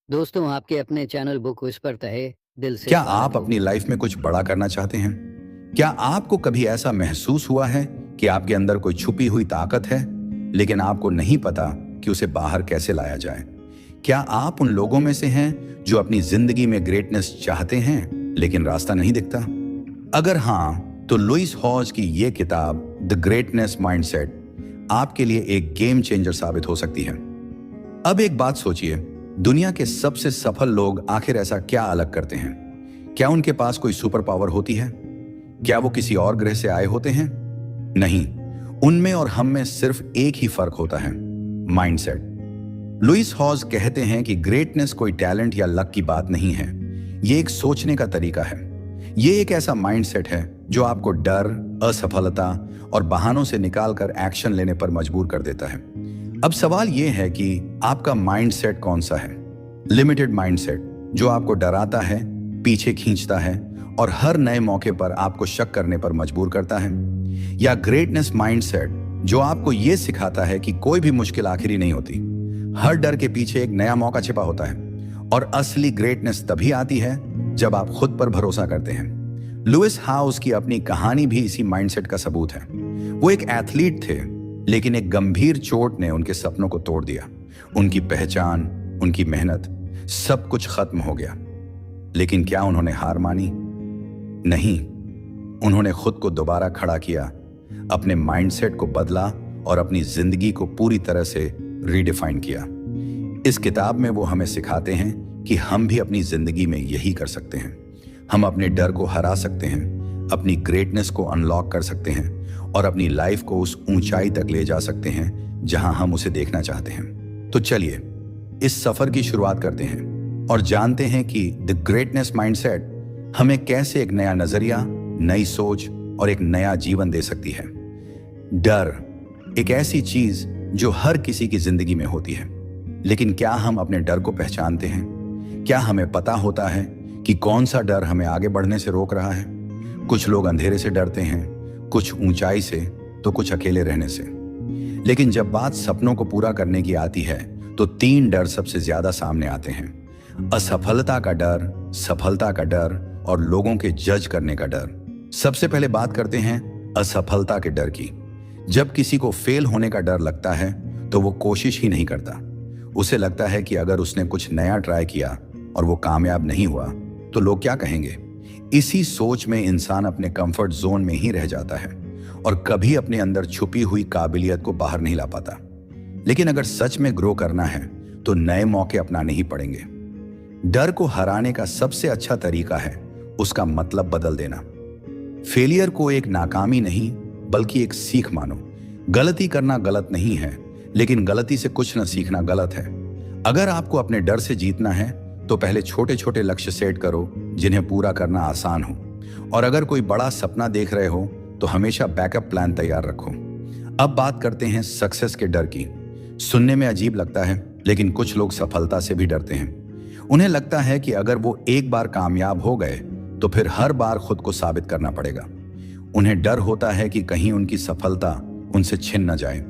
दोस्तों आपके अपने चैनल बुक विस्पर तहे दिल से क्या स्वागत आप है। अपनी लाइफ में कुछ बड़ा करना चाहते हैं? क्या आपको कभी ऐसा महसूस हुआ है कि आपके अंदर कोई छुपी हुई ताकत है, लेकिन आपको नहीं पता कि उसे बाहर कैसे लाया जाए? क्या आप उन लोगों में से हैं जो अपनी जिंदगी में ग्रेटनेस चाहते हैं, लेकिन रास्ता नहीं दिखता? अगर हाँ, तो लुइस हॉज की ये किताब द ग्रेटनेस माइंडसेट आपके लिए एक गेम चेंजर साबित हो सकती है। अब एक बात सोचिए, दुनिया के सबसे सफल लोग आखिर ऐसा क्या अलग करते हैं? क्या उनके पास कोई सुपर पावर होती है? क्या वो किसी और ग्रह से आए होते हैं? नहीं, उनमें और हम में सिर्फ एक ही फर्क होता है, माइंडसेट। लुइस हॉज कहते हैं कि ग्रेटनेस कोई टैलेंट या लक की बात नहीं है, ये एक सोचने का तरीका है। ये एक ऐसा माइंडसेट है जो आपको डर, असफलता और बहानों से निकालकर एक्शन लेने पर मजबूर कर देता है। अब सवाल यह है कि आपका माइंडसेट कौन सा है? लिमिटेड माइंडसेट जो आपको डराता है, पीछे खींचता है और हर नए मौके पर आपको शक करने पर मजबूर करता है? या ग्रेटनेस माइंडसेट जो आपको यह सिखाता है कि कोई भी मुश्किल आखिरी नहीं होती, हर डर के पीछे एक नया मौका छिपा होता है और असली ग्रेटनेस तभी आती है जब आप खुद पर भरोसा करते हैं। लुइस हाउस की अपनी कहानी भी इसी माइंडसेट का सबूत है। वो एक एथलीट थे, लेकिन एक गंभीर चोट ने उनके सपनों को तोड़ दिया। उनकी पहचान, उनकी मेहनत, सब कुछ खत्म हो गया। लेकिन क्या उन्होंने हार मानी? नहीं, उन्होंने खुद को दोबारा खड़ा किया, अपने माइंडसेट को बदला और अपनी जिंदगी को पूरी तरह से रीडिफाइन किया। इस किताब में वो हमें सिखाते हैं कि हम भी अपनी जिंदगी में यही कर सकते हैं। हम अपने डर को हरा सकते हैं, अपनी ग्रेटनेस को अनलॉक कर सकते हैं और अपनी लाइफ को उस ऊंचाई तक ले जा सकते हैं जहां हम उसे देखना चाहते हैं। तो चलिए इस सफर की शुरुआत करते हैं और जानते हैं कि द ग्रेटनेस माइंडसेट हमें कैसे एक नया नजरिया, नई सोच और एक नया जीवन दे सकती है। डर एक ऐसी चीज जो हर किसी की जिंदगी में होती है, लेकिन क्या हम अपने डर को पहचानते हैं? क्या हमें पता होता है कि कौन सा डर हमें आगे बढ़ने से रोक रहा है? कुछ लोग अंधेरे से डरते हैं, कुछ ऊंचाई से, तो कुछ अकेले रहने से। लेकिन जब बात सपनों को पूरा करने की आती है तो 3 डर सबसे ज्यादा सामने आते हैं: असफलता का डर, सफलता का डर और लोगों के जज करने का डर। सबसे पहले बात करते हैं असफलता के डर की। जब किसी को फेल होने का डर लगता है तो वो कोशिश ही नहीं करता। उसे लगता है कि अगर उसने कुछ नया ट्राई किया और वो कामयाब नहीं हुआ तो लोग क्या कहेंगे। इसी सोच में इंसान अपने कंफर्ट जोन में ही रह जाता है और कभी अपने अंदर छुपी हुई काबिलियत को बाहर नहीं ला पाता। लेकिन अगर सच में ग्रो करना है तो नए मौके अपनाने ही पड़ेंगे। डर को हराने का सबसे अच्छा तरीका है उसका मतलब बदल देना। फेलियर को एक नाकामी नहीं बल्कि एक सीख मानो। गलती करना गलत नहीं है, लेकिन गलती से कुछ न सीखना गलत है। अगर आपको अपने डर से जीतना है तो पहले छोटे छोटे लक्ष्य सेट करो जिन्हें पूरा करना आसान हो। और अगर कोई बड़ा सपना देख रहे हो तो हमेशा बैकअप प्लान तैयार रखो। अब बात करते हैं सक्सेस के डर की। सुनने में अजीब लगता है, लेकिन कुछ लोग सफलता से भी डरते हैं। उन्हें लगता है कि अगर वो एक बार कामयाब हो गए तो फिर हर बार खुद को साबित करना पड़ेगा। उन्हें डर होता है कि कहीं उनकी सफलता उनसे छिन न जाए।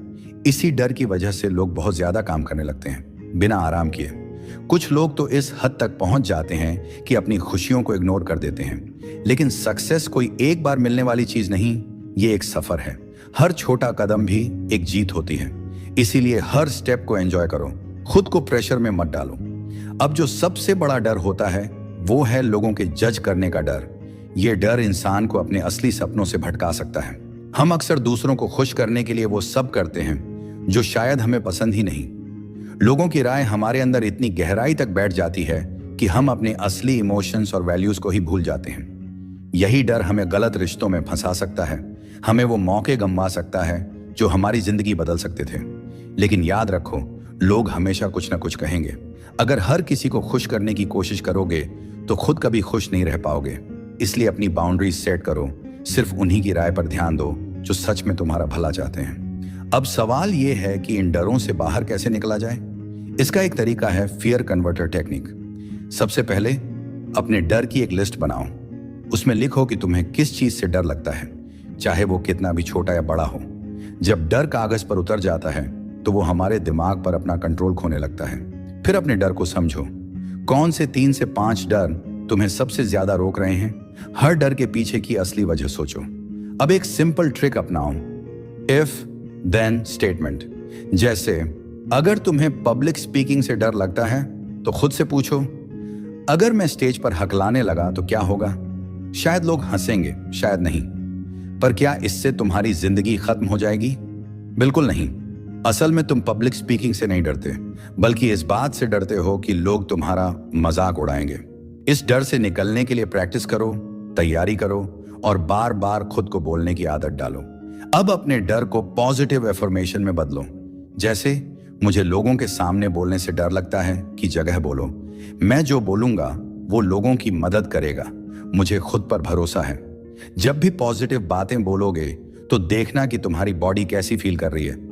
इसी डर की वजह से लोग बहुत ज्यादा काम करने लगते हैं बिना आराम किए। कुछ लोग तो इस हद तक पहुंच जाते हैं कि अपनी खुशियों को इग्नोर कर देते हैं। लेकिन सक्सेस कोई एक बार मिलने वाली चीज नहीं, ये एक सफर है। हर छोटा कदम भी एक जीत होती है। इसीलिए हर स्टेप को एंजॉय करो, खुद को प्रेशर में मत डालो। अब जो सबसे बड़ा डर होता है वो है लोगों के जज करने का डर। ये डर इंसान को अपने असली सपनों से भटका सकता है। हम अक्सर दूसरों को खुश करने के लिए वो सब करते हैं जो शायद हमें पसंद ही नहीं। लोगों की राय हमारे अंदर इतनी गहराई तक बैठ जाती है कि हम अपने असली इमोशंस और वैल्यूज को ही भूल जाते हैं। यही डर हमें गलत रिश्तों में फंसा सकता है, हमें वो मौके गंवा सकता है जो हमारी जिंदगी बदल सकते थे। लेकिन याद रखो, लोग हमेशा कुछ ना कुछ कहेंगे। अगर हर किसी को खुश करने की कोशिश करोगे तो खुद कभी खुश नहीं रह पाओगे। इसलिए अपनी बाउंड्रीज सेट करो, सिर्फ उन्हीं की राय पर ध्यान दो जो सच में तुम्हारा भला चाहते हैं। अब सवाल यह है कि इन डरों से बाहर कैसे निकला जाए। इसका एक तरीका है फियर कन्वर्टर टेक्निक। सबसे पहले अपने डर की एक लिस्ट बनाओ। उसमें लिखो कि तुम्हें किस चीज से डर लगता है, चाहे वो कितना भी छोटा या बड़ा हो। जब डर कागज पर उतर जाता है तो वो हमारे दिमाग पर अपना कंट्रोल खोने लगता है। फिर अपने डर को समझो, कौन से 3 से 5 डर तुम्हें सबसे ज्यादा रोक रहे हैं? हर डर के पीछे की असली वजह सोचो। अब एक सिंपल ट्रिक अपनाओ, इफ देन स्टेटमेंट। जैसे अगर तुम्हें पब्लिक स्पीकिंग से डर लगता है तो खुद से पूछो, अगर मैं स्टेज पर हकलाने लगा तो क्या होगा? शायद लोग हंसेंगे, शायद नहीं। पर क्या इससे तुम्हारी जिंदगी खत्म हो जाएगी? बिल्कुल नहीं। असल में तुम पब्लिक स्पीकिंग से नहीं डरते, बल्कि इस बात से डरते हो कि लोग तुम्हारा मजाक उड़ाएंगे। इस डर से निकलने के लिए प्रैक्टिस करो, तैयारी करो और बार बार खुद को बोलने की आदत डालो। अब अपने डर को पॉजिटिव एफर्मेशन में बदलो। जैसे, मुझे लोगों के सामने बोलने से डर लगता है की जगह बोलो, मैं जो बोलूंगा वो लोगों की मदद करेगा, मुझे खुद पर भरोसा है। जब भी पॉजिटिव बातें बोलोगे तो देखना कि तुम्हारी बॉडी कैसी फील कर रही है।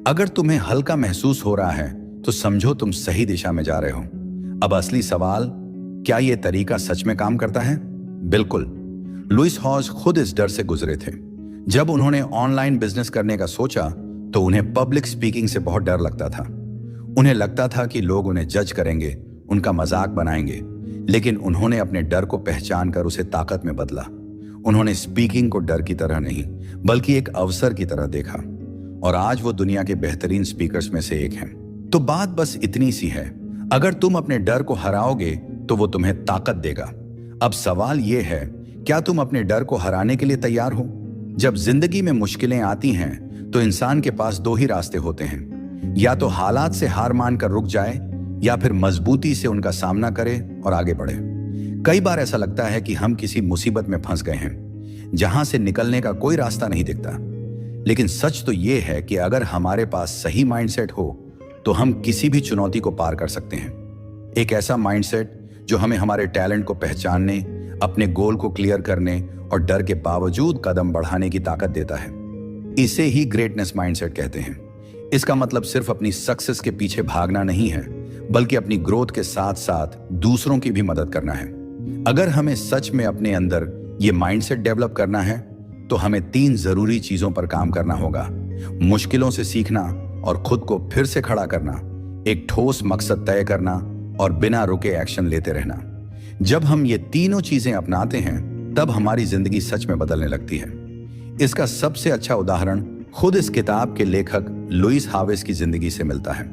अगर तुम्हें हल्का महसूस हो रहा है तो समझो तुम सही दिशा में जा रहे हो। अब असली सवाल, क्या यह तरीका सच में काम करता है? बिल्कुल। लुइस हॉज खुद इस डर से गुजरे थे। जब उन्होंने ऑनलाइन बिजनेस करने का सोचा तो उन्हें पब्लिक स्पीकिंग से बहुत डर लगता था। उन्हें लगता था कि लोग उन्हें जज करेंगे, उनका मजाक बनाएंगे। लेकिन उन्होंने अपने डर को पहचान कर उसे ताकत में बदला। उन्होंने स्पीकिंग को डर की तरह नहीं, बल्कि एक अवसर की तरह देखा, और आज वो दुनिया के बेहतरीन स्पीकर्स में से एक हैं। तो बात बस इतनी सी है, अगर तुम अपने डर को हराओगे तो वो तुम्हें ताकत देगा। अब सवाल ये है, क्या तुम अपने डर को हराने के लिए तैयार हो? जब जिंदगी में मुश्किलें आती हैं तो इंसान के पास 2 ही रास्ते होते हैं, या तो हालात से हार मानकर रुक जाए या फिर मजबूती से उनका सामना करे और आगे बढ़े। कई बार ऐसा लगता है कि हम किसी मुसीबत में फंस गए हैं जहां से निकलने का कोई रास्ता नहीं दिखता, लेकिन सच तो यह है कि अगर हमारे पास सही माइंडसेट हो तो हम किसी भी चुनौती को पार कर सकते हैं। एक ऐसा माइंडसेट जो हमें हमारे टैलेंट को पहचानने, अपने गोल को क्लियर करने और डर के बावजूद कदम बढ़ाने की ताकत देता है। इसे ही ग्रेटनेस माइंडसेट कहते हैं। इसका मतलब सिर्फ अपनी सक्सेस के पीछे भागना नहीं है, बल्कि अपनी ग्रोथ के साथ साथ दूसरों की भी मदद करना है। अगर हमें सच में अपने अंदर ये माइंडसेट डेवलप करना है तो हमें 3 जरूरी चीजों पर काम करना होगा। मुश्किलों से सीखना और खुद को फिर से खड़ा करना, एक ठोस मकसद तय करना और बिना रुके एक्शन लेते रहना। जब हम ये तीनों चीजें अपनाते हैं तब हमारी जिंदगी सच में बदलने लगती है। इसका सबसे अच्छा उदाहरण खुद इस किताब के लेखक लुइस हावेस की जिंदगी से मिलता है।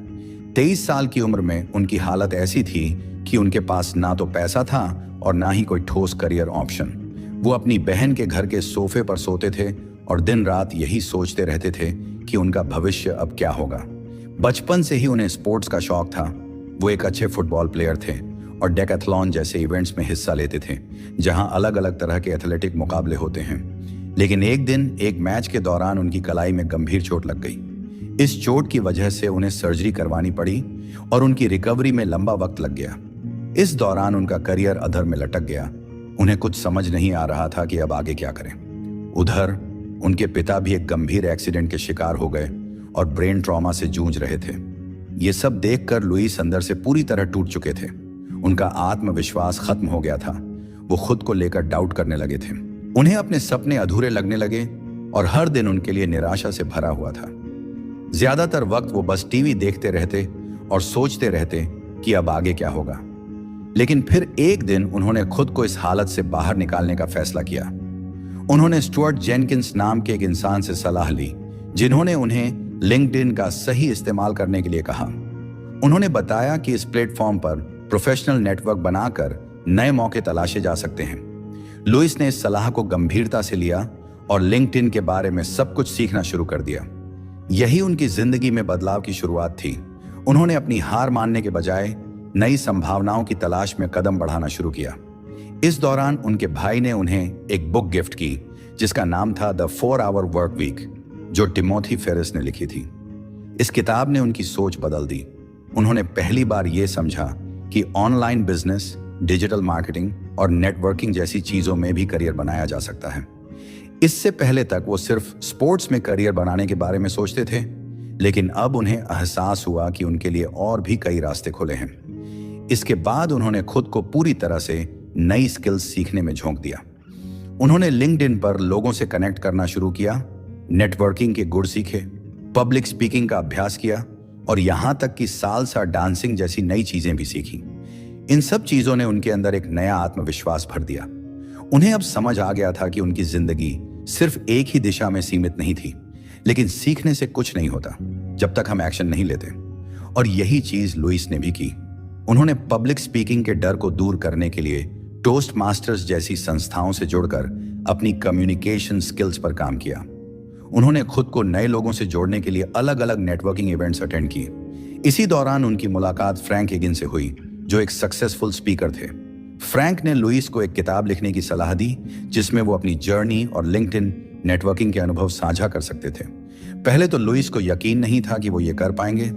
23 साल की उम्र में उनकी हालत ऐसी थी कि उनके पास ना तो पैसा था और ना ही कोई ठोस करियर ऑप्शन। वो अपनी बहन के घर के सोफे पर सोते थे और दिन रात यही सोचते रहते थे कि उनका भविष्य अब क्या होगा। बचपन से ही उन्हें स्पोर्ट्स का शौक था। वो एक अच्छे फुटबॉल प्लेयर थे और डेकाथलॉन जैसे इवेंट्स में हिस्सा लेते थे, जहां अलग अलग तरह के एथलेटिक मुकाबले होते हैं। लेकिन एक दिन एक मैच के दौरान उनकी कलाई में गंभीर चोट लग गई। इस चोट की वजह से उन्हें सर्जरी करवानी पड़ी और उनकी रिकवरी में लंबा वक्त लग गया। इस दौरान उनका करियर अधर में लटक गया। उन्हें कुछ समझ नहीं आ रहा था कि अब आगे क्या करें। उधर उनके पिता भी एक गंभीर एक्सीडेंट के शिकार हो गए और ब्रेन ट्रॉमा से जूझ रहे थे। ये सब देखकर लुइस अंदर से पूरी तरह टूट चुके थे। उनका आत्मविश्वास खत्म हो गया था। वो खुद को लेकर डाउट करने लगे थे। उन्हें अपने सपने अधूरे लगने लगे और हर दिन उनके लिए निराशा से भरा हुआ था। ज्यादातर वक्त वो बस टीवी देखते रहते और सोचते रहते कि अब आगे क्या होगा। लेकिन फिर एक दिन उन्होंने खुद को इस हालत से बाहर निकालने का फैसला किया। उन्होंने स्टुअर्ट जेनकिंस नाम के एक इंसान से सलाह ली, जिन्होंने उन्हें लिंक्डइन का सही इस्तेमाल करने के लिए कहा। उन्होंने बताया कि इस प्लेटफॉर्म पर प्रोफेशनल नेटवर्क बनाकर नए मौके तलाशे जा सकते हैं। लुइस ने इस सलाह को गंभीरता से लिया और लिंक्डइन के बारे में सब कुछ सीखना शुरू कर दिया। यही उनकी जिंदगी में बदलाव की शुरुआत थी। उन्होंने अपनी हार मानने के बजाय नई संभावनाओं की तलाश में कदम बढ़ाना शुरू किया। इस दौरान उनके भाई ने उन्हें एक बुक गिफ्ट की जिसका नाम था द 4 आवर वर्क वीक, जो टिमोथी फेरिस ने लिखी थी। इस किताब ने उनकी सोच बदल दी। उन्होंने पहली बार यह समझा कि ऑनलाइन बिजनेस, डिजिटल मार्केटिंग और नेटवर्किंग जैसी चीजों में भी करियर बनाया जा सकता है। इससे पहले तक वो सिर्फ स्पोर्ट्स में करियर बनाने के बारे में सोचते थे, लेकिन अब उन्हें एहसास हुआ कि उनके लिए और भी कई रास्ते खुले हैं। इसके बाद उन्होंने खुद को पूरी तरह से नई स्किल्स सीखने में झोंक दिया। उन्होंने लिंक्डइन पर लोगों से कनेक्ट करना शुरू किया, नेटवर्किंग के गुर सीखे, पब्लिक स्पीकिंग का अभ्यास किया और यहां तक कि सालसा डांसिंग जैसी नई चीजें भी सीखी। इन सब चीजों ने उनके अंदर एक नया आत्मविश्वास भर दिया। उन्हें अब समझ आ गया था कि उनकी जिंदगी सिर्फ एक ही दिशा में सीमित नहीं थी, लेकिन सीखने से कुछ नहीं होता जब तक हम एक्शन नहीं लेते। और यही चीज लुइस ने भी की। उन्होंने पब्लिक स्पीकिंग के डर को दूर करने के लिए टोस्ट मास्टर्स जैसी संस्थाओं से जुड़कर अपनी कम्युनिकेशन स्किल्स पर काम किया। उन्होंने खुद को नए लोगों से जोड़ने के लिए अलग अलग नेटवर्किंग इवेंट्स अटेंड किए। इसी दौरान उनकी मुलाकात फ्रैंक हिगिन से हुई, जो एक सक्सेसफुल स्पीकर थे। फ्रैंक ने लुइस को एक किताब लिखने की सलाह दी, जिसमें वो अपनी जर्नी और लिंक्डइन नेटवर्किंग के अनुभव साझा कर सकते थे। पहले तो लुइस को यकीन नहीं था कि वो ये कर पाएंगे,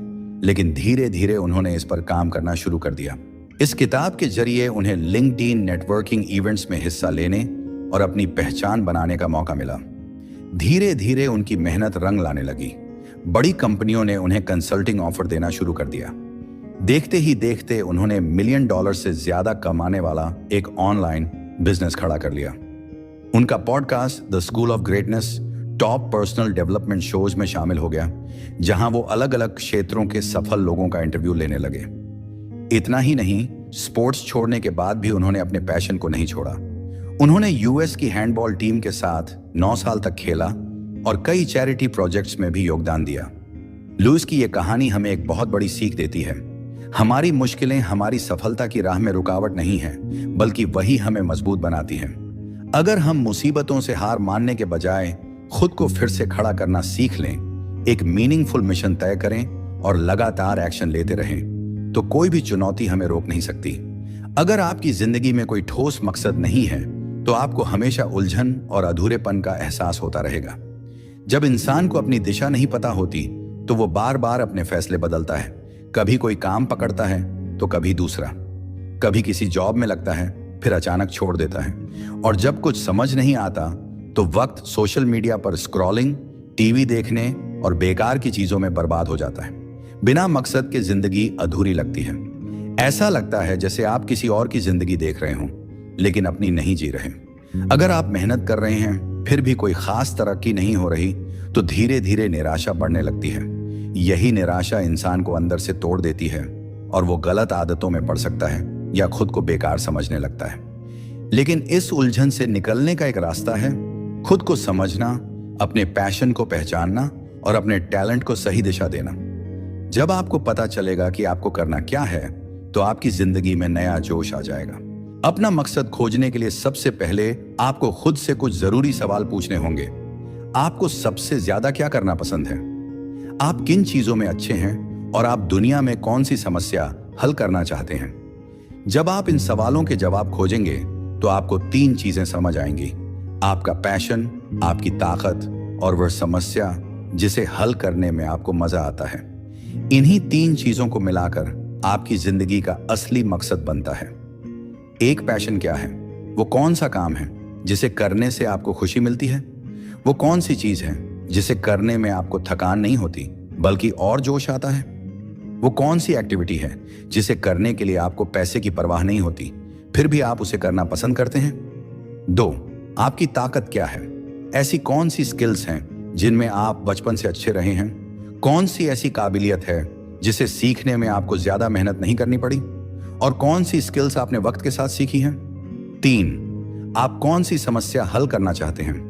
लेकिन धीरे धीरे उन्होंने इस पर काम करना शुरू कर दिया। इस किताब के जरिए उन्हें लिंक्डइन नेटवर्किंग इवेंट्स में हिस्सा लेने और अपनी पहचान बनाने का मौका मिला। धीरे धीरे उनकी मेहनत रंग लाने लगी। बड़ी कंपनियों ने उन्हें कंसल्टिंग ऑफर देना शुरू कर दिया। देखते ही देखते उन्होंने $1 मिलियन से ज्यादा कमाने वाला एक ऑनलाइन बिजनेस खड़ा कर लिया। उनका podcast the school of greatness top personal development shows में शामिल हो गया, जहां वो अलग अलग क्षेत्रों के सफल लोगों का इंटरव्यू लेने लगे। इतना ही नहीं, स्पोर्ट्स छोड़ने के बाद भी उन्होंने अपने पैशन को नहीं छोड़ा। उन्होंने यूएस की हैंडबॉल टीम के साथ 9 साल तक खेला और कई चैरिटी प्रोजेक्ट्स में भी योगदान दिया। लुइस की यह कहानी हमें एक बहुत बड़ी सीख देती है। हमारी मुश्किलें हमारी सफलता की राह में रुकावट नहीं है, बल्कि वही हमें मजबूत बनाती हैं। अगर हम मुसीबतों से हार मानने के बजाय खुद को फिर से खड़ा करना सीख लें, एक मीनिंगफुल मिशन तय करें और लगातार एक्शन लेते रहें, तो कोई भी चुनौती हमें रोक नहीं सकती। अगर आपकी जिंदगी में कोई ठोस मकसद नहीं है, तो आपको हमेशा उलझन और अधूरेपन का एहसास होता रहेगा। जब इंसान को अपनी दिशा नहीं पता होती, तो वो बार बार अपने फैसले बदलता है। कभी कोई काम पकड़ता है तो कभी दूसरा, कभी किसी जॉब में लगता है, फिर अचानक छोड़ देता है। और जब कुछ समझ नहीं आता, तो वक्त सोशल मीडिया पर स्क्रॉलिंग, टीवी देखने और बेकार की चीजों में बर्बाद हो जाता है। बिना मकसद के जिंदगी अधूरी लगती है। ऐसा लगता है जैसे आप किसी और की जिंदगी देख रहे हों, लेकिन अपनी नहीं जी रहे। अगर आप मेहनत कर रहे हैं, फिर भी कोई खास तरक्की नहीं हो रही, तो धीरे धीरे निराशा बढ़ने लगती है। यही निराशा इंसान को अंदर से तोड़ देती है और वो गलत आदतों में पड़ सकता है या खुद को बेकार समझने लगता है। लेकिन इस उलझन से निकलने का एक रास्ता है, खुद को समझना, अपने पैशन को पहचानना और अपने टैलेंट को सही दिशा देना। जब आपको पता चलेगा कि आपको करना क्या है, तो आपकी जिंदगी में नया जोश आ जाएगा। अपना मकसद खोजने के लिए सबसे पहले आपको खुद से कुछ जरूरी सवाल पूछने होंगे। आपको सबसे ज्यादा क्या करना पसंद है? आप किन चीजों में अच्छे हैं और आप दुनिया में कौन सी समस्या हल करना चाहते हैं? जब आप इन सवालों के जवाब खोजेंगे, तो आपको 3 चीजें समझ आएंगी: आपका पैशन, आपकी ताकत और वह समस्या जिसे हल करने में आपको मजा आता है। इन्हीं 3 चीजों को मिलाकर आपकी जिंदगी का असली मकसद बनता है। एक पैशन क्या है? वो कौन सा काम है जिसे करने से आपको खुशी मिलती है? वो कौन सी चीज है जिसे करने में आपको थकान नहीं होती, बल्कि और जोश आता है? वो कौन सी एक्टिविटी है जिसे करने के लिए आपको पैसे की परवाह नहीं होती, फिर भी आप उसे करना पसंद करते हैं? 2, आपकी ताकत क्या है? ऐसी कौन सी स्किल्स हैं जिनमें आप बचपन से अच्छे रहे हैं? कौन सी ऐसी काबिलियत है जिसे सीखने में आपको ज्यादा मेहनत नहीं करनी पड़ी? और कौन सी स्किल्स आपने वक्त के साथ सीखी हैं? 3, आप कौन सी समस्या हल करना चाहते हैं?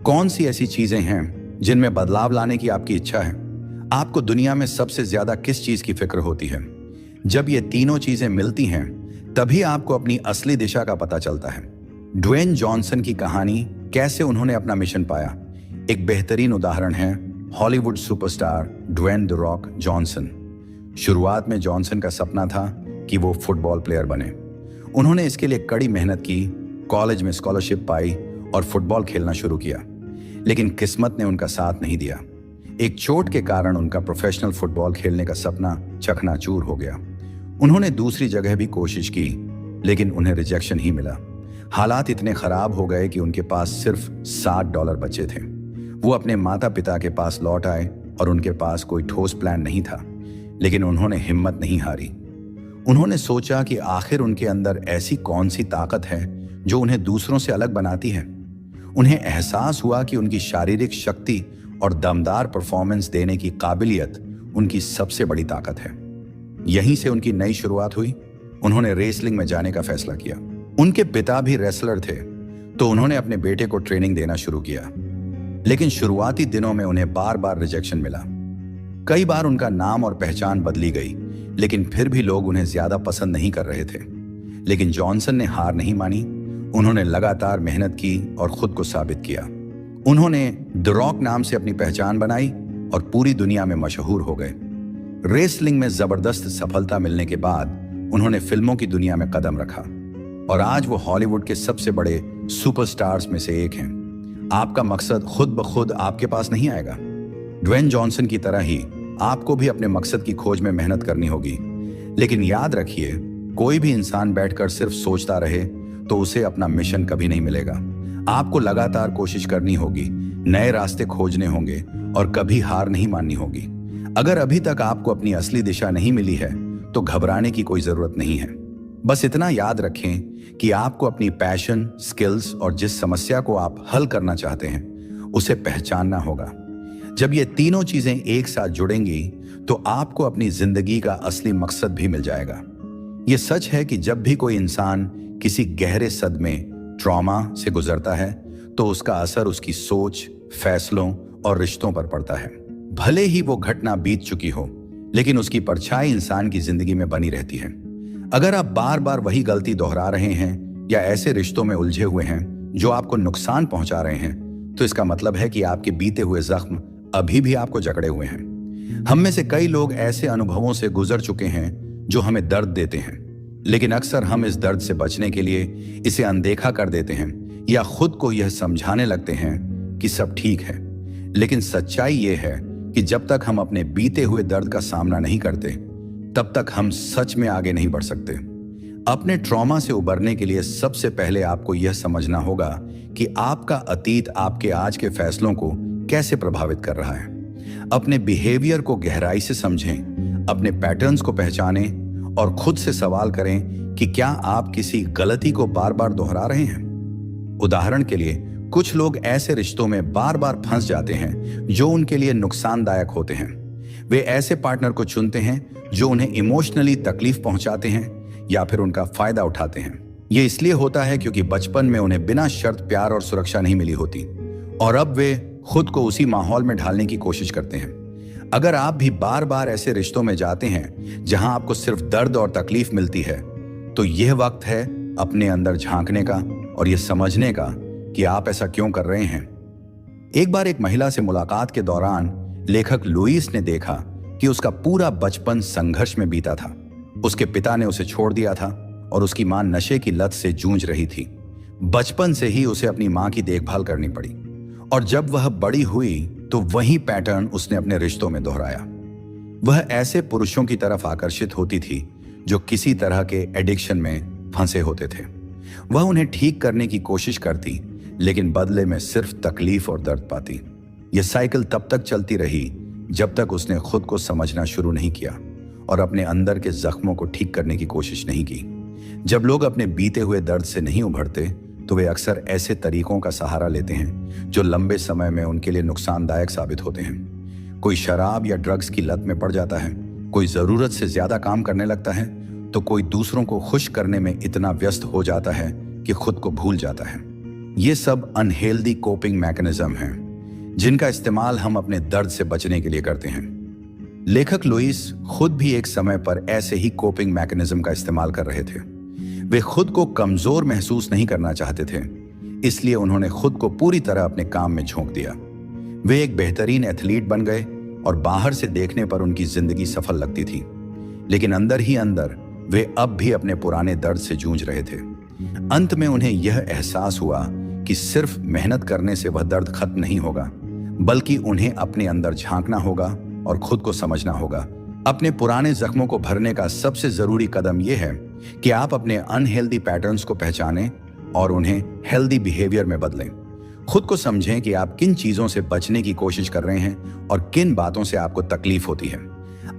कौन सी ऐसी चीजें हैं जिनमें बदलाव लाने की आपकी इच्छा है? आपको दुनिया में सबसे ज्यादा किस चीज की फिक्र होती है? जब ये तीनों चीजें मिलती हैं, तभी आपको अपनी असली दिशा का पता चलता है। ड्वेन जॉनसन की कहानी, कैसे उन्होंने अपना मिशन पाया, एक बेहतरीन उदाहरण है Hollywood superstar Dwayne the Rock Johnson. शुरुआत में जॉनसन का सपना था कि वो फुटबॉल प्लेयर बने। उन्होंने इसके लिए कड़ी मेहनत की, कॉलेज में स्कॉलरशिप पाई और फुटबॉल खेलना शुरू किया। लेकिन किस्मत ने उनका साथ नहीं दिया। एक चोट के कारण उनका प्रोफेशनल फुटबॉल खेलने का सपना चकनाचूर हो गया। उन्होंने दूसरी जगह भी कोशिश की, लेकिन उन्हें रिजेक्शन ही मिला। हालात इतने खराब हो गए कि उनके पास सिर्फ $60 बचे थे। वो अपने माता पिता के पास लौट आए और उनके पास कोई ठोस प्लान नहीं था, लेकिन उन्होंने हिम्मत नहीं हारी। उन्होंने सोचा कि आखिर उनके अंदर ऐसी कौन सी ताकत है जो उन्हें दूसरों से अलग बनाती है। उन्हें एहसास हुआ कि उनकी शारीरिक शक्ति और दमदार परफॉर्मेंस देने की काबिलियत उनकी सबसे बड़ी ताकत है। यहीं से उनकी नई शुरुआत हुई। उन्होंने रेसलिंग में जाने का फैसला किया। उनके पिता भी रेसलर थे, तो उन्होंने अपने बेटे को ट्रेनिंग देना शुरू किया। लेकिन शुरुआती दिनों में उन्हें बार बार रिजेक्शन मिला। कई बार उनका नाम और पहचान बदली गई, लेकिन फिर भी लोग उन्हें ज्यादा पसंद नहीं कर रहे थे। लेकिन जॉनसन ने हार नहीं मानी। उन्होंने लगातार मेहनत की और खुद को साबित किया। उन्होंने द रॉक नाम से अपनी पहचान बनाई और पूरी दुनिया में मशहूर हो गए। रेसलिंग में जबरदस्त सफलता मिलने के बाद उन्होंने फिल्मों की दुनिया में कदम रखा और आज वो हॉलीवुड के सबसे बड़े सुपरस्टार्स में से एक हैं। आपका मकसद खुद ब खुद आपके पास नहीं आएगा। ड्वेन जॉनसन की तरह ही आपको भी अपने मकसद की खोज में मेहनत करनी होगी। लेकिन याद रखिए, कोई भी इंसान बैठकर सिर्फ सोचता रहे तो उसे अपना मिशन कभी नहीं मिलेगा। आपको लगातार कोशिश करनी होगी, नए रास्ते खोजने होंगे और कभी हार नहीं माननी होगी। अगर अभी तक आपको अपनी असली दिशा नहीं मिली है तो घबराने की कोई जरूरत नहीं है। बस इतना याद रखें कि आपको अपनी पैशन, स्किल्स और जिस समस्या को आप हल करना चाहते हैं उसे पहचानना होगा। जब ये तीनों चीजें एक साथ जुड़ेंगी तो आपको अपनी जिंदगी का असली मकसद भी मिल जाएगा। ये सच है कि जब भी कोई इंसान किसी गहरे सदमे, ट्रॉमा से गुजरता है तो उसका असर उसकी सोच, फैसलों और रिश्तों पर पड़ता है। भले ही वो घटना बीत चुकी हो, लेकिन उसकी परछाई इंसान की जिंदगी में बनी रहती है। अगर आप बार बार वही गलती दोहरा रहे हैं या ऐसे रिश्तों में उलझे हुए हैं जो आपको नुकसान पहुंचा रहे हैं, तो इसका मतलब है कि आपके बीते हुए जख्म अभी भी आपको जकड़े हुए हैं। हम में से कई लोग ऐसे अनुभवों से गुजर चुके हैं जो हमें दर्द देते हैं, लेकिन अक्सर हम इस दर्द से बचने के लिए इसे अनदेखा कर देते हैं या खुद को यह समझाने लगते हैं कि सब ठीक है। लेकिन सच्चाई यह है कि जब तक हम अपने बीते हुए दर्द का सामना नहीं करते, तब तक हम सच में आगे नहीं बढ़ सकते। अपने ट्रॉमा से उबरने के लिए सबसे पहले आपको यह समझना होगा कि आपका अतीत आपके आज के फैसलों को कैसे प्रभावित कर रहा है। अपने बिहेवियर को गहराई से समझें, अपने पैटर्न्स को पहचानें और खुद से सवाल करें कि क्या आप किसी गलती को बार बार दोहरा रहे हैं। उदाहरण के लिए, कुछ लोग ऐसे रिश्तों में बार बार फंस जाते हैं जो उनके लिए नुकसानदायक होते हैं। वे ऐसे पार्टनर को चुनते हैं जो उन्हें इमोशनली तकलीफ पहुंचाते हैं या फिर उनका फायदा उठाते हैं। ये इसलिए होता है क्योंकि बचपन में उन्हें बिना शर्त प्यार और सुरक्षा नहीं मिली होती और अब वे खुद को उसी माहौल में ढालने की कोशिश करते हैं। अगर आप भी बार बार ऐसे रिश्तों में जाते हैं जहां आपको सिर्फ दर्द और तकलीफ मिलती है, तो यह वक्त है अपने अंदर झांकने का और यह समझने का कि आप ऐसा क्यों कर रहे हैं। एक बार एक महिला से मुलाकात के दौरान लेखक लुईस ने देखा कि उसका पूरा बचपन संघर्ष में बीता था। उसके पिता ने उसे छोड़ दिया था और उसकी मां नशे की लत से जूझ रही थी। बचपन से ही उसे अपनी मां की देखभाल करनी पड़ी और जब वह बड़ी हुई तो वही पैटर्न उसने अपने रिश्तों में दोहराया। वह ऐसे पुरुषों की तरफ आकर्षित होती थी जो किसी तरह के एडिक्शन में फंसे होते थे। वह उन्हें ठीक करने की कोशिश करती, लेकिन बदले में सिर्फ तकलीफ और दर्द पाती। यह साइकिल तब तक चलती रही जब तक उसने खुद को समझना शुरू नहीं किया और अपने अंदर के जख्मों को ठीक करने की कोशिश नहीं की। जब लोग अपने बीते हुए दर्द से नहीं उभरते तो वे अक्सर ऐसे तरीकों का सहारा लेते हैं जो लंबे समय में उनके लिए नुकसानदायक साबित होते हैं। कोई शराब या ड्रग्स की लत में पड़ जाता है, कोई जरूरत से ज्यादा काम करने लगता है, तो कोई दूसरों को खुश करने में इतना व्यस्त हो जाता है कि खुद को भूल जाता है। ये सब अनहेल्दी कोपिंग मैकेनिज्म हैं जिनका इस्तेमाल हम अपने दर्द से बचने के लिए करते हैं। लेखक लुईस खुद भी एक समय पर ऐसे ही कोपिंग मैकेनिज्म का इस्तेमाल कर रहे थे। वे खुद को कमजोर महसूस नहीं करना चाहते थे, इसलिए उन्होंने खुद को पूरी तरह अपने काम में झोंक दिया। वे एक बेहतरीन एथलीट बन गए और बाहर से देखने पर उनकी जिंदगी सफल लगती थी, लेकिन अंदर ही अंदर वे अब भी अपने पुराने दर्द से जूझ रहे थे। अंत में उन्हें यह एहसास हुआ कि सिर्फ मेहनत करने से वह दर्द खत्म नहीं होगा, बल्कि उन्हें अपने अंदर झांकना होगा और खुद को समझना होगा। अपने पुराने जख्मों को भरने का सबसे जरूरी कदम यह है कि आप अपने अनहेल्दी पैटर्न्स को पहचानें और उन्हें हेल्दी बिहेवियर में बदलें। खुद को समझें कि आप किन चीजों से बचने की कोशिश कर रहे हैं और किन बातों से आपको तकलीफ होती है।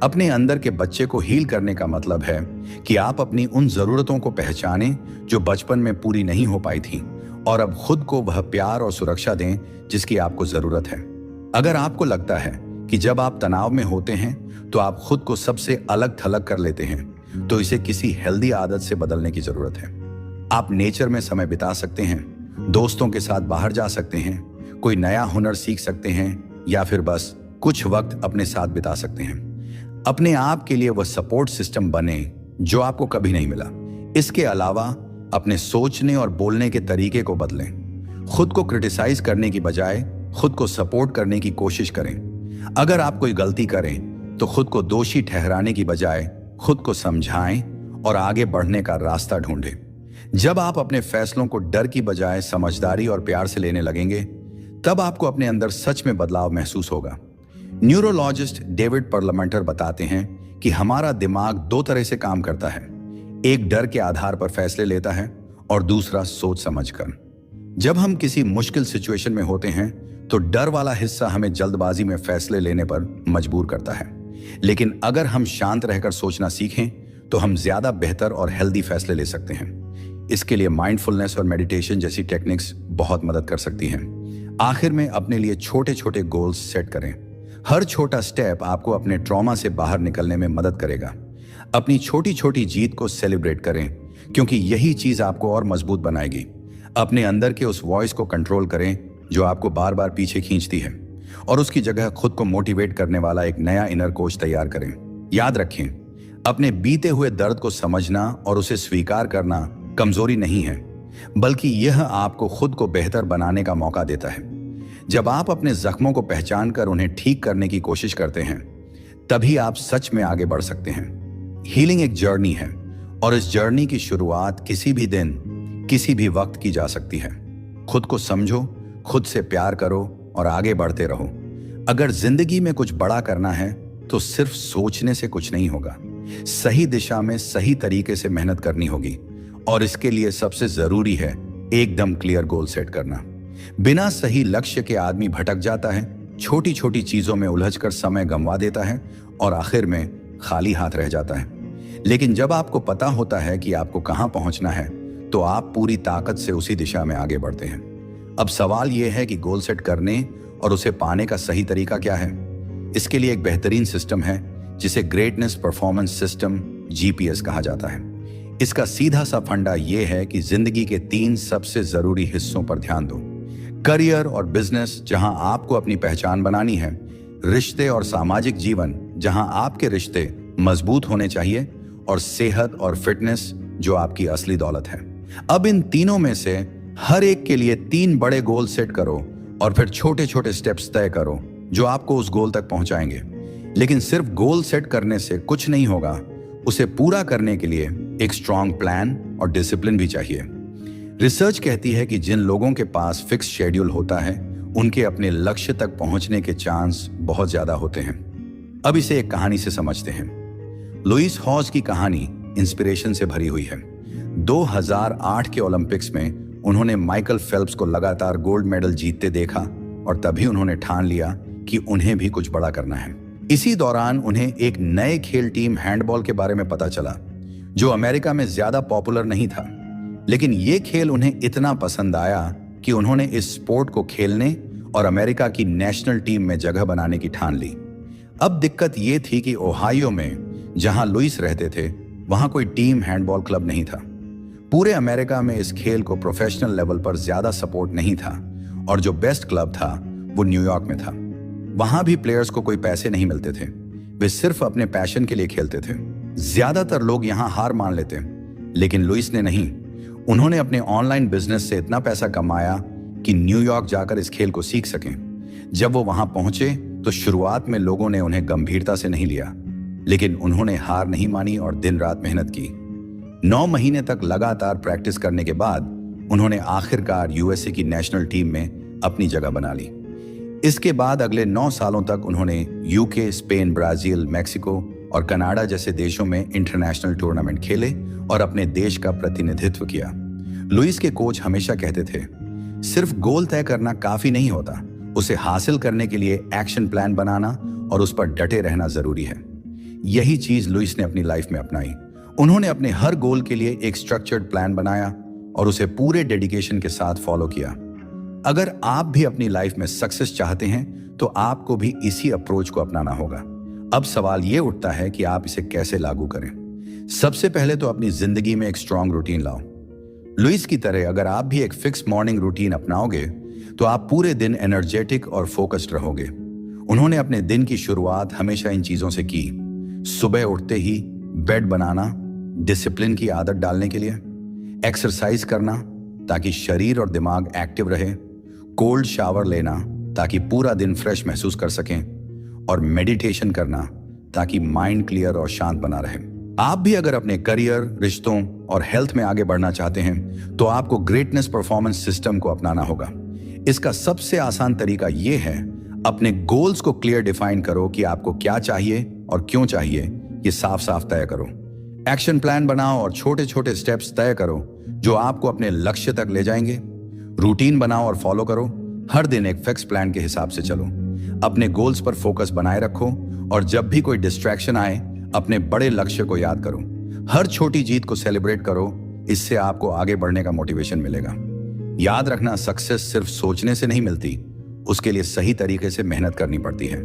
अपने अंदर के बच्चे को हील करने का मतलब है कि आप अपनी उन जरूरतों को पहचानें जो बचपन में पूरी नहीं हो पाई थी और अब खुद को वह प्यार और सुरक्षा दें जिसकी आपको जरूरत है। अगर आपको लगता है कि जब आप तनाव में होते हैं तो आप खुद को सबसे अलग थलग कर लेते हैं, तो इसे किसी हेल्दी आदत से बदलने की जरूरत है। आप नेचर में समय बिता सकते हैं, दोस्तों के साथ बाहर जा सकते हैं, कोई नया हुनर सीख सकते हैं या फिर बस कुछ वक्त अपने साथ बिता सकते हैं। अपने आप के लिए वह सपोर्ट सिस्टम बने जो आपको कभी नहीं मिला। इसके अलावा अपने सोचने और बोलने के तरीके को बदलें। खुद को क्रिटिसाइज करने की बजाय खुद को सपोर्ट करने की कोशिश करें। अगर आप कोई गलती करें तो खुद को दोषी ठहराने की बजाय खुद को समझाएं और आगे बढ़ने का रास्ता ढूंढें। जब आप अपने फैसलों को डर की बजाय समझदारी और प्यार से लेने लगेंगे, तब आपको अपने अंदर सच में बदलाव महसूस होगा। न्यूरोलॉजिस्ट डेविड परलमेंटर बताते हैं कि हमारा दिमाग दो तरह से काम करता है। एक डर के आधार पर फैसले लेता है और दूसरा सोच समझकर। जब हम किसी मुश्किल सिचुएशन में होते हैं तो डर वाला हिस्सा हमें जल्दबाजी में फैसले लेने पर मजबूर करता है, लेकिन अगर हम शांत रहकर सोचना सीखें तो हम ज्यादा बेहतर और हेल्दी फैसले ले सकते हैं। इसके लिए माइंडफुलनेस और मेडिटेशन जैसी टेक्निक्स बहुत मदद कर सकती हैं। आखिर में अपने लिए छोटे छोटे गोल्स सेट करें। हर छोटा स्टेप आपको अपने ट्रॉमा से बाहर निकलने में मदद करेगा। अपनी छोटी छोटी जीत को सेलिब्रेट करें, क्योंकि यही चीज आपको और मजबूत बनाएगी। अपने अंदर के उस वॉइस को कंट्रोल करें जो आपको बार बार पीछे खींचती है, और उसकी जगह खुद को मोटिवेट करने वाला एक नया इनर कोच तैयार करें। याद रखें, अपने बीते हुए दर्द को समझना और उसे स्वीकार करना कमजोरी नहीं है, बल्कि यह आपको खुद को बेहतर बनाने का मौका देता है। जब आप अपने जख्मों को पहचान कर उन्हें ठीक करने की कोशिश करते हैं, तभी आप सच में आगे बढ़ सकते हैं। हीलिंग एक जर्नी है, और इस जर्नी की शुरुआत किसी भी दिन, किसी भी वक्त की जा सकती है। खुद को समझो, खुद से प्यार करो और आगे बढ़ते रहो। अगर जिंदगी में कुछ बड़ा करना है तो सिर्फ सोचने से कुछ नहीं होगा। सही दिशा में सही तरीके से मेहनत करनी होगी, और इसके लिए सबसे जरूरी है एकदम क्लियर गोल सेट करना। बिना सही लक्ष्य के आदमी भटक जाता है, छोटी छोटी चीजों में उलझकर समय गंवा देता है और आखिर में खाली हाथ रह जाता है। लेकिन जब आपको पता होता है कि आपको कहां पहुंचना है, तो आप पूरी ताकत से उसी दिशा में आगे बढ़ते हैं। अब सवाल यह है कि गोल सेट करने और उसे पाने का सही तरीका क्या है। इसके लिए एक बेहतरीन सिस्टम है जिसे ग्रेटनेस परफॉर्मेंस सिस्टम GPS कहा जाता है। इसका सीधा सा फंडा यह है कि जिंदगी के 3 सबसे जरूरी हिस्सों पर ध्यान दो। करियर और बिजनेस, जहां आपको अपनी पहचान बनानी है। रिश्ते और सामाजिक जीवन, जहां आपके रिश्ते मजबूत होने चाहिए। और सेहत और फिटनेस, जो आपकी असली दौलत है। अब इन तीनों में से हर एक के लिए 3 बड़े गोल सेट करो और फिर छोटे छोटे स्टेप्स तय करो जो आपको उस गोल तक पहुंचाएंगे। लेकिन सिर्फ गोल सेट करने से कुछ नहीं होगा, उसे पूरा करने के लिए एक स्ट्रॉन्ग प्लान और डिसिप्लिन भी चाहिए। रिसर्च कहती है कि जिन लोगों के पास फिक्स शेड्यूल होता है, उनके अपने लक्ष्य तक पहुंचने के चांस बहुत ज्यादा होते हैं। अब इसे एक कहानी से समझते हैं। लुइस हॉज की कहानी इंस्पिरेशन से भरी हुई है। 2008 के ओलंपिक्स में उन्होंने माइकल फेल्प्स को लगातार गोल्ड मेडल जीतते देखा, और तभी उन्होंने ठान लिया कि उन्हें भी कुछ बड़ा करना है। इसी दौरान उन्हें एक नए खेल टीम हैंडबॉल के बारे में पता चला, जो अमेरिका में ज्यादा पॉपुलर नहीं था। लेकिन ये खेल उन्हें इतना पसंद आया कि उन्होंने इस स्पोर्ट को खेलने और अमेरिका की नेशनल टीम में जगह बनाने की ठान ली। अब दिक्कत ये थी कि ओहायो में, जहां लुइस रहते थे, वहां कोई टीम हैंडबॉल क्लब नहीं था। पूरे अमेरिका में इस खेल को प्रोफेशनल लेवल पर ज्यादा सपोर्ट नहीं था, और जो बेस्ट क्लब था वो न्यूयॉर्क में था। वहां भी प्लेयर्स को कोई पैसे नहीं मिलते थे, वे सिर्फ अपने पैशन के लिए खेलते थे। ज्यादातर लोग यहां हार मान लेते, लेकिन लुइस ने नहीं। उन्होंने अपने ऑनलाइन बिजनेस से इतना पैसा कमाया कि न्यूयॉर्क जाकर इस खेल को सीख सकें। जब वो वहां पहुंचे तो शुरुआत में लोगों ने उन्हें गंभीरता से नहीं लिया, लेकिन उन्होंने हार नहीं मानी और दिन रात मेहनत की। 9 महीने तक लगातार प्रैक्टिस करने के बाद उन्होंने आखिरकार यूएसए की नेशनल टीम में अपनी जगह बना ली। इसके बाद अगले 9 सालों तक उन्होंने यूके, स्पेन, ब्राजील, मैक्सिको और कनाडा जैसे देशों में इंटरनेशनल टूर्नामेंट खेले और अपने देश का प्रतिनिधित्व किया। लुइस के कोच हमेशा कहते थे, सिर्फ गोल तय करना काफी नहीं होता, उसे हासिल करने के लिए एक्शन प्लान बनाना और उस पर डटे रहना जरूरी है। यही चीज लुइस ने अपनी लाइफ में अपनाई। उन्होंने अपने हर गोल के लिए एक स्ट्रक्चर्ड प्लान बनाया और उसे पूरे डेडिकेशन के साथ फॉलो किया। अगर आप भी अपनी लाइफ में सक्सेस चाहते हैं तो आपको भी इसी अप्रोच को अपनाना होगा। अब सवाल यह उठता है कि आप इसे कैसे लागू करें। सबसे पहले तो अपनी जिंदगी में एक स्ट्रांग रूटीन लाओ। लुइस की तरह अगर आप भी एक फिक्स मॉर्निंग रूटीन अपनाओगे तो आप पूरे दिन एनर्जेटिक और फोकस्ड रहोगे। उन्होंने अपने दिन की शुरुआत हमेशा इन चीजों से की। सुबह उठते ही बेड बनाना, डिसिप्लिन की आदत डालने के लिए, एक्सरसाइज करना ताकि शरीर और दिमाग एक्टिव रहे, कोल्ड शावर लेना ताकि पूरा दिन फ्रेश महसूस कर सकें, और मेडिटेशन करना ताकि माइंड क्लियर और शांत बना रहे। आप भी अगर अपने करियर, रिश्तों और हेल्थ में आगे बढ़ना चाहते हैं तो आपको ग्रेटनेस परफॉर्मेंस सिस्टम को अपनाना होगा। इसका सबसे आसान तरीका यह है, अपने गोल्स को क्लियर डिफाइन करो कि आपको क्या चाहिए और क्यों चाहिए, ये साफ साफ तय करो। एक्शन प्लान बनाओ और छोटे छोटे स्टेप्स तय करो जो आपको अपने लक्ष्य तक ले जाएंगे। रूटीन बनाओ और फॉलो करो। हर दिन एक फिक्स प्लान के हिसाब से चलो। अपने गोल्स पर फोकस बनाए रखो और जब भी कोई डिस्ट्रैक्शन आए अपने बड़े लक्ष्य को याद करो। हर छोटी जीत को सेलिब्रेट करो, इससे आपको आगे बढ़ने का मोटिवेशन मिलेगा। याद रखना, सक्सेस सिर्फ सोचने से नहीं मिलती, उसके लिए सही तरीके से मेहनत करनी पड़ती है।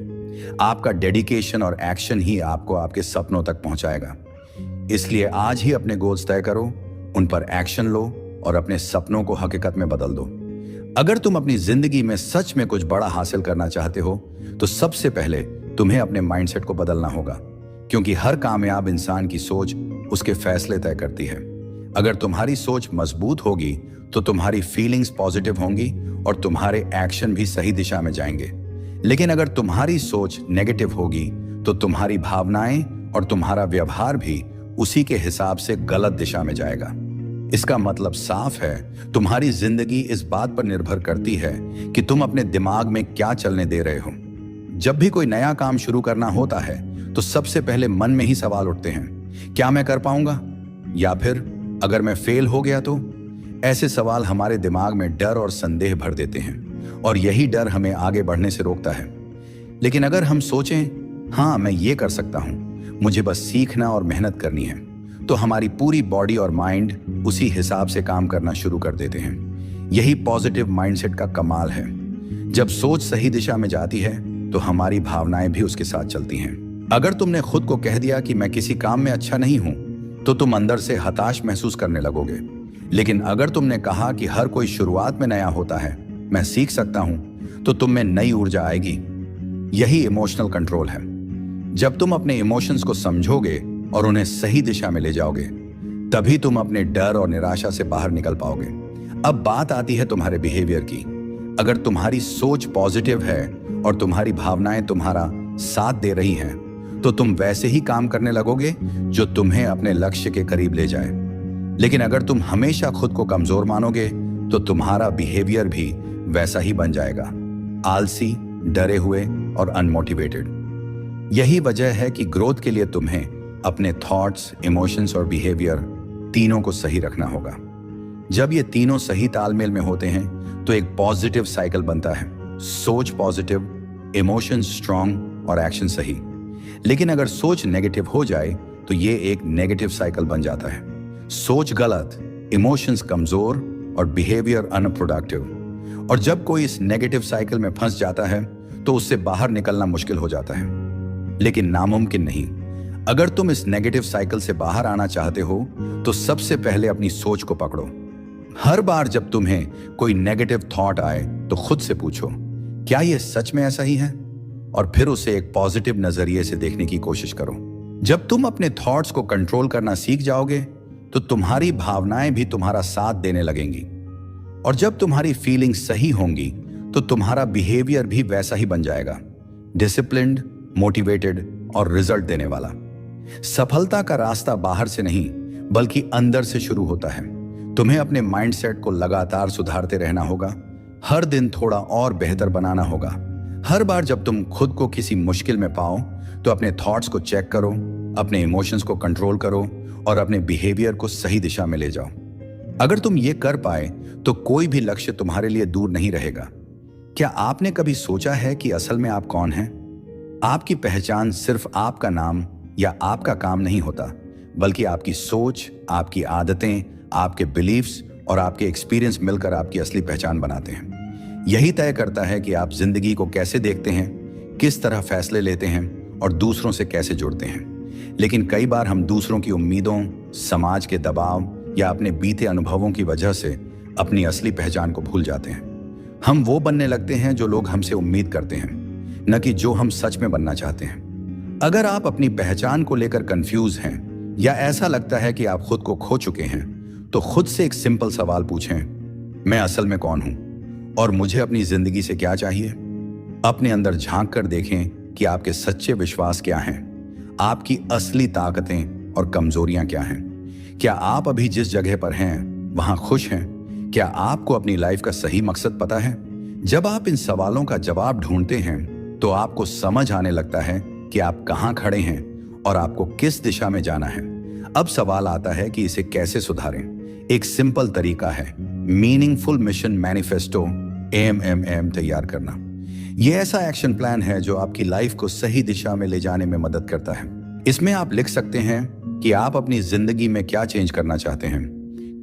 आपका डेडिकेशन और एक्शन ही आपको आपके सपनों तक पहुंचाएगा। इसलिए आज ही अपने गोल्स तय करो, उन पर एक्शन लो और अपने सपनों को हकीकत में बदल दो। अगर तुम अपनी जिंदगी में सच में कुछ बड़ा हासिल करना चाहते हो तो सबसे पहले तुम्हें अपने माइंडसेट को बदलना होगा, क्योंकि हर कामयाब इंसान की सोच उसके फैसले तय करती है। अगर तुम्हारी सोच मजबूत होगी तो तुम्हारी फीलिंग्स पॉजिटिव होंगी और तुम्हारे एक्शन भी सही दिशा में जाएंगे। लेकिन अगर तुम्हारी सोच नेगेटिव होगी तो तुम्हारी भावनाएं और तुम्हारा व्यवहार भी उसी के हिसाब से गलत दिशा में जाएगा। इसका मतलब साफ है, तुम्हारी जिंदगी इस बात पर निर्भर करती है कि तुम अपने दिमाग में क्या चलने दे रहे हो। जब भी कोई नया काम शुरू करना होता है तो सबसे पहले मन में ही सवाल उठते हैं, क्या मैं कर पाऊंगा, या फिर अगर मैं फेल हो गया तो। ऐसे सवाल हमारे दिमाग में डर और संदेह भर देते हैं और यही डर हमें आगे बढ़ने से रोकता है। लेकिन अगर हम सोचें, हाँ मैं ये कर सकता हूं, मुझे बस सीखना और मेहनत करनी है, तो हमारी पूरी बॉडी और माइंड उसी हिसाब से काम करना शुरू कर देते हैं। यही पॉजिटिव माइंडसेट का कमाल है। जब सोच सही दिशा में जाती है तो हमारी भावनाएं भी उसके साथ चलती हैं। अगर तुमने खुद को कह दिया कि मैं किसी काम में अच्छा नहीं हूं तो तुम अंदर से हताश महसूस करने लगोगे। लेकिन अगर तुमने कहा कि हर कोई शुरुआत में नया होता है, मैं सीख सकता हूं, तो तुम में नई ऊर्जा आएगी। यही इमोशनल कंट्रोल है। जब तुम अपने इमोशंस को समझोगे और उन्हें सही दिशा में ले जाओगे, तभी तुम अपने डर और निराशा से बाहर निकल पाओगे। अब बात आती है तुम्हारे बिहेवियर की। अगर तुम्हारी सोच पॉजिटिव है और तुम्हारी भावनाएं तुम्हारा साथ दे रही हैं, तो तुम वैसे ही काम करने लगोगे जो तुम्हें अपने लक्ष्य के करीब ले जाए। लेकिन अगर तुम हमेशा खुद को कमजोर मानोगे तो तुम्हारा बिहेवियर भी वैसा ही बन जाएगा, आलसी, डरे हुए और अनमोटिवेटेड। यही वजह है कि ग्रोथ के लिए तुम्हें अपने थॉट्स, इमोशंस और बिहेवियर तीनों को सही रखना होगा। जब ये तीनों सही तालमेल में होते हैं तो एक पॉजिटिव साइकिल बनता है। सोच पॉजिटिव, इमोशंस स्ट्रांग और एक्शन सही। लेकिन अगर सोच नेगेटिव हो जाए तो ये एक नेगेटिव साइकिल बन जाता है। सोच गलत, इमोशंस कमजोर और बिहेवियर अनप्रोडक्टिव। और जब कोई इस नेगेटिव साइकिल में फंस जाता है तो उससे बाहर निकलना मुश्किल हो जाता है, लेकिन नामुमकिन नहीं। अगर तुम इस नेगेटिव साइकिल से बाहर आना चाहते हो तो सबसे पहले अपनी सोच को पकड़ो। हर बार जब तुम्हें कोई नेगेटिव थॉट आए तो खुद से पूछो, क्या यह सच में ऐसा ही है? और फिर उसे एक पॉजिटिव नजरिए से देखने की कोशिश करो। जब तुम अपने थॉट्स को कंट्रोल करना सीख जाओगे तो तुम्हारी भावनाएं भी तुम्हारा साथ देने लगेंगी। और जब तुम्हारी फीलिंग्स सही होंगी तो तुम्हारा बिहेवियर भी वैसा ही बन जाएगा, डिसिप्लिन्ड, मोटिवेटेड और रिजल्ट देने वाला। सफलता का रास्ता बाहर से नहीं बल्कि अंदर से शुरू होता है। तुम्हें अपने माइंडसेट को लगातार सुधारते रहना होगा, हर दिन थोड़ा और बेहतर बनाना होगा। हर बार जब तुम खुद को किसी मुश्किल में पाओ तो अपने थॉट्स को चेक करो, अपने इमोशंस को कंट्रोल करो और अपने बिहेवियर को सही दिशा में ले जाओ। अगर तुम ये कर पाए तो कोई भी लक्ष्य तुम्हारे लिए दूर नहीं रहेगा। क्या आपने कभी सोचा है कि असल में आप कौन हैं? आपकी पहचान सिर्फ आपका नाम या आपका काम नहीं होता, बल्कि आपकी सोच, आपकी आदतें, आपके बिलीफ्स और आपके एक्सपीरियंस मिलकर आपकी असली पहचान बनाते हैं। यही तय करता है कि आप जिंदगी को कैसे देखते हैं, किस तरह फैसले लेते हैं और दूसरों से कैसे जुड़ते हैं। लेकिन कई बार हम दूसरों की उम्मीदों, समाज के दबाव या अपने बीते अनुभवों की वजह से अपनी असली पहचान को भूल जाते हैं। हम वो बनने लगते हैं जो लोग हमसे उम्मीद करते हैं, न कि जो हम सच में बनना चाहते हैं। अगर आप अपनी पहचान को लेकर कंफ्यूज हैं या ऐसा लगता है कि आप खुद को खो चुके हैं, तो खुद से एक सिंपल सवाल पूछें, मैं असल में कौन हूं और मुझे अपनी जिंदगी से क्या चाहिए? अपने अंदर झांक कर देखें कि आपके सच्चे विश्वास क्या हैं, आपकी असली ताकतें और कमजोरियां क्या हैं। क्या आप अभी जिस जगह पर हैं वहां खुश हैं? क्या आपको अपनी लाइफ का सही मकसद पता है? जब आप इन सवालों का जवाब ढूंढते हैं तो आपको समझ आने लगता है कि आप कहां खड़े हैं और आपको किस दिशा में जाना है। अब सवाल आता है कि इसे कैसे सुधारें। एक सिंपल तरीका है मीनिंगफुल मिशन मैनिफेस्टो MMM तैयार करना। यह ऐसा एक्शन प्लान है जो आपकी लाइफ को सही दिशा में ले जाने में मदद करता है। इसमें आप लिख सकते हैं कि आप अपनी जिंदगी में क्या चेंज करना चाहते हैं,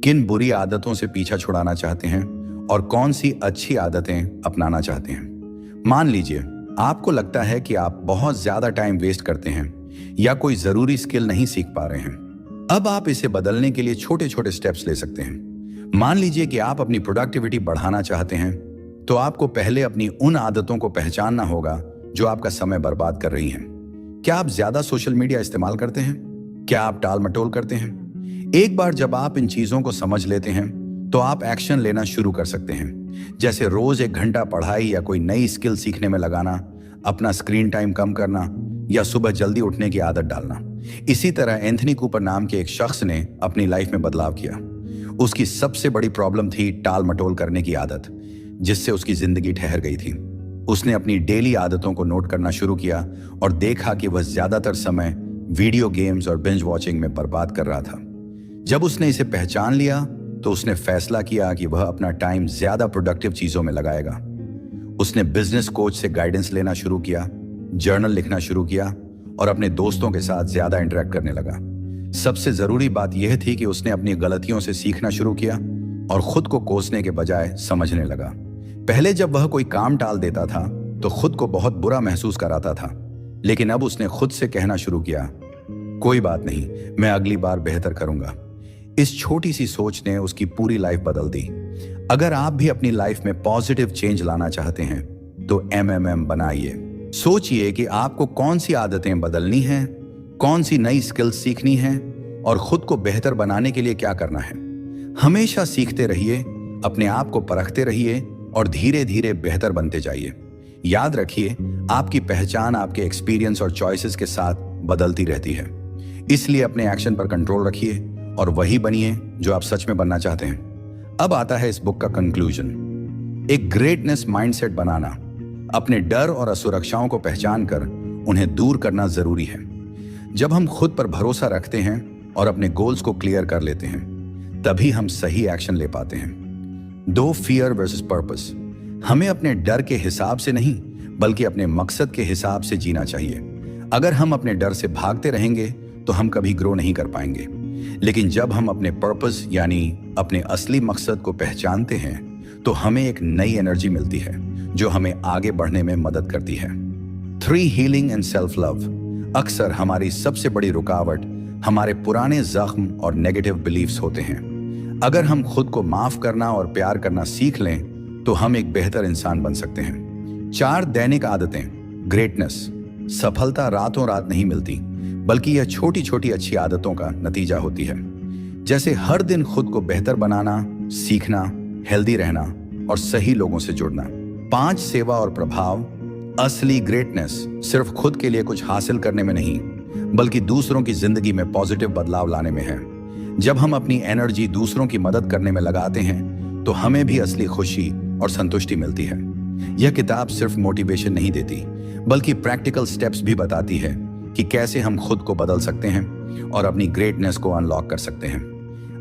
किन बुरी आदतों से पीछा छुड़ाना चाहते हैं और कौन सी अच्छी आदतें अपनाना चाहते हैं। मान लीजिए आपको लगता है कि आप बहुत ज्यादा टाइम वेस्ट करते हैं या कोई जरूरी स्किल नहीं सीख पा रहे हैं। अब आप इसे बदलने के लिए छोटे छोटे स्टेप्स ले सकते हैं। मान लीजिए कि आप अपनी प्रोडक्टिविटी बढ़ाना चाहते हैं, तो आपको पहले अपनी उन आदतों को पहचानना होगा जो आपका समय बर्बाद कर रही हैं। क्या आप ज्यादा सोशल मीडिया इस्तेमाल करते हैं? क्या आप टाल मटोल करते हैं? एक बार जब आप इन चीजों को समझ लेते हैं तो आप एक्शन लेना शुरू कर सकते हैं, जैसे रोज 1 घंटा पढ़ाई या कोई नई स्किल सीखने में लगाना, अपना स्क्रीन टाइम कम करना या सुबह जल्दी उठने की आदत डालना। इसी तरह एंथनी कूपर नाम के एक शख्स ने अपनी लाइफ में बदलाव किया। उसकी सबसे बड़ी प्रॉब्लम थी टाल मटोल करने की आदत, जिससे उसकी जिंदगी ठहर गई थी। उसने अपनी डेली आदतों को नोट करना शुरू किया और देखा कि वह ज्यादातर समय वीडियो गेम्स और बिंज वॉचिंग में बर्बाद कर रहा था। जब उसने इसे पहचान लिया तो उसने फैसला किया कि वह अपना टाइम ज्यादा प्रोडक्टिव चीजों में लगाएगा। उसने बिजनेस कोच से गाइडेंस लेना शुरू किया, जर्नल लिखना शुरू किया और अपने दोस्तों के साथ ज्यादा इंटरेक्ट करने लगा। सबसे जरूरी बात यह थी कि उसने अपनी गलतियों से सीखना शुरू किया और खुद को कोसने के बजाय समझने लगा। पहले जब वह कोई काम टाल देता था तो खुद को बहुत बुरा महसूस कराता था, लेकिन अब उसने खुद से कहना शुरू किया, कोई बात नहीं, मैं अगली बार बेहतर करूंगा। इस छोटी सी सोच ने उसकी पूरी लाइफ बदल दी। अगर आप भी अपनी लाइफ में पॉजिटिव चेंज लाना चाहते हैं तो MMM बनाइए। सोचिए कि आपको कौन सी आदतें बदलनी हैं, कौन सी नई स्किल्स सीखनी हैं और खुद को बेहतर बनाने के लिए क्या करना है। हमेशा सीखते रहिए, अपने आप को परखते रहिए और धीरे धीरे बेहतर बनते जाइए। याद रखिए, आपकी पहचान आपके एक्सपीरियंस और चॉइसेस के साथ बदलती रहती है। इसलिए अपने एक्शन पर कंट्रोल रखिए और वही बनिए जो आप सच में बनना चाहते हैं। अब आता है इस बुक का कंक्लूजन। एक ग्रेटनेस माइंडसेट बनाना, अपने डर और असुरक्षाओं को पहचान कर उन्हें दूर करना जरूरी है। जब हम खुद पर भरोसा रखते हैं और अपने गोल्स को क्लियर कर लेते हैं, तभी हम सही एक्शन ले पाते हैं। 2 फियर वर्सेस पर्पस। हमें अपने डर के हिसाब से नहीं बल्कि अपने मकसद के हिसाब से जीना चाहिए। अगर हम अपने डर से भागते रहेंगे तो हम कभी ग्रो नहीं कर पाएंगे, लेकिन जब हम अपने पर्पस यानी अपने असली मकसद को पहचानते हैं तो हमें एक नई एनर्जी मिलती है जो हमें आगे बढ़ने में मदद करती है। 3 हीलिंग एंड सेल्फ लव। अक्सर हमारी सबसे बड़ी रुकावट हमारे पुराने जख्म और नेगेटिव बिलीफ्स होते हैं। अगर हम खुद को माफ करना और प्यार करना सीख लें तो हम एक बेहतर इंसान बन सकते हैं। 4 दैनिक आदतें। ग्रेटनेस। सफलता रातों रात नहीं मिलती, बल्कि यह छोटी छोटी अच्छी आदतों का नतीजा होती है, जैसे हर दिन खुद को बेहतर बनाना, सीखना, हेल्दी रहना और सही लोगों से जुड़ना। 5 सेवा और प्रभाव। असली ग्रेटनेस सिर्फ खुद के लिए कुछ हासिल करने में नहीं, बल्कि दूसरों की जिंदगी में पॉजिटिव बदलाव लाने में है। जब हम अपनी एनर्जी दूसरों की मदद करने में लगाते हैं तो हमें भी असली खुशी और संतुष्टि मिलती है। यह किताब सिर्फ मोटिवेशन नहीं देती, बल्कि प्रैक्टिकल स्टेप्स भी बताती है कि कैसे हम खुद को बदल सकते हैं और अपनी ग्रेटनेस को अनलॉक कर सकते हैं।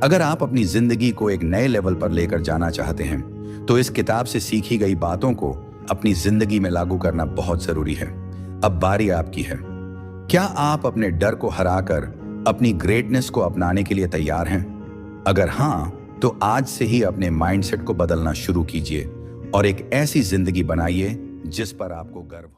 अगर आप अपनी जिंदगी को एक नए लेवल पर लेकर जाना चाहते हैं तो इस किताब से सीखी गई बातों को अपनी जिंदगी में लागू करना बहुत जरूरी है। अब बारी आपकी है। क्या आप अपने डर को हराकर अपनी ग्रेटनेस को अपनाने के लिए तैयार हैं? अगर हाँ, तो आज से ही अपने माइंडसेट को बदलना शुरू कीजिए और एक ऐसी जिंदगी बनाइए जिस पर आपको गर्व हो।